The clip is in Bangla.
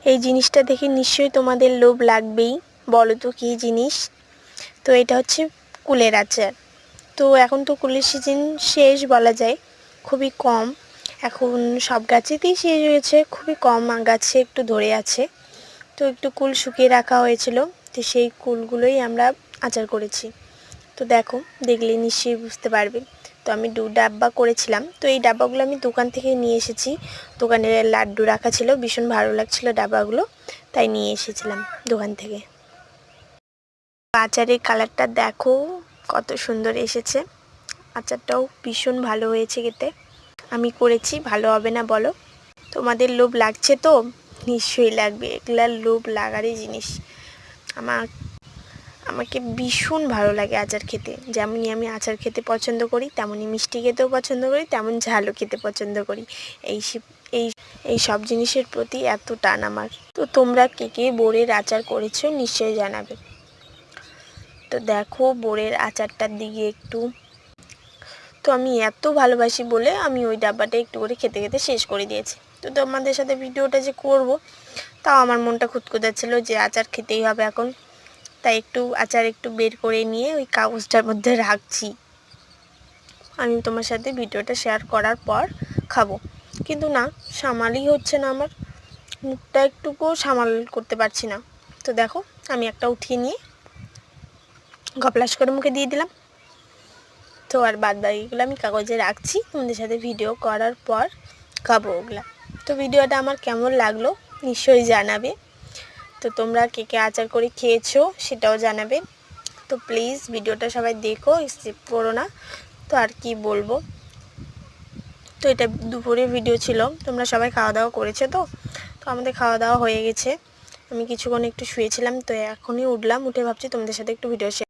এই জিনিসটা দেখে নিশ্চয়ই তোমাদের লোভ লাগবেই। বলো তো কী জিনিস? তো এটা হচ্ছে কুলের আচার। তো এখন তো কুলের সিজন শেষ বলা যায়, খুবই কম। এখন সব গাছেতেই শেষ হয়েছে, খুবই কম গাছে একটু ধরে আছে। তো একটু কুল শুকিয়ে রাখা হয়েছিল, তো সেই কুলগুলোই আমরা আচার করেছি। তো দেখো, দেখলে নিশ্চয়ই বুঝতে পারবে। তো আমি 2 ডাব্বা করেছিলাম। তো এই ডাব্বাগুলো আমি দোকান থেকে নিয়ে এসেছি। দোকানের লাড্ডু রাখা ছিল, ভীষণ ভালো লাগছিল ডাব্বাগুলো, তাই নিয়ে এসেছিলাম দোকান থেকে। আচারের কালারটা দেখো কত সুন্দর এসেছে। আচারটাও ভীষণ ভালো হয়েছে খেতে। আমি করেছি, ভালো হবে না বলো? তোমাদের লোভ লাগছে তো? নিশ্চয়ই লাগবে, এগুলা লোভ লাগারই জিনিস। আমাকে ভীষণ ভালো লাগে আচার খেতে। যেমনই আমি আচার খেতে পছন্দ করি, তেমনই মিষ্টি খেতেও পছন্দ করি, তেমন ঝালও খেতে পছন্দ করি। এই এই সব জিনিসের প্রতি এত টান আমার। তো তোমরা কে কে বোরের আচার করেছো নিশ্চয়ই জানাবে। তো দেখো বোরের আচারটার দিকে একটু, তো আমি এত ভালোবাসি বলে আমি ওই ডাব্বাটা একটু করে খেতে খেতে শেষ করে দিয়েছি। তো তোমাদের সাথে ভিডিওটা যে করব, তাও আমার মনটা খুঁতখুঁতাচ্ছিল যে আচার খেতেই হবে এখন। তাই একটু আচার একটু বের করে নিয়ে ওই কাগজটার মধ্যে রাখছি। আমি তোমার সাথে ভিডিওটা শেয়ার করার পর খাবো, কিন্তু না, সামালই হচ্ছে না, আমার মুখটা একটুকুও সামাল করতে পারছি না। তো দেখো, আমি একটা উঠিয়ে নিয়ে গপলাস করে মুখে দিয়ে দিলাম। তো আর বাদ বাকিগুলো আমি কাগজে রাখছি, তোমাদের সাথে ভিডিও করার পর খাবো ওগুলা। তো ভিডিওটা আমার কেমন লাগলো নিশ্চয়ই জানাবে। তো তোমরা কে কে আচার করে খেয়েছো সেটাও জানাবে। তো প্লিজ ভিডিওটা সবাই দেখো, স্কিপ করো না। তো আর কি বলবো, তো এটা দুপুরের ভিডিও ছিল। তোমরা সবাই খাওয়া দাওয়া করেছো? তো আমাদের খাওয়া দাওয়া হয়ে গেছে। আমি কিছুক্ষণ একটু শুয়েছিলাম, তো এখনই উঠলাম, উঠে ভাবছি তোমাদের সাথে একটু ভিডিও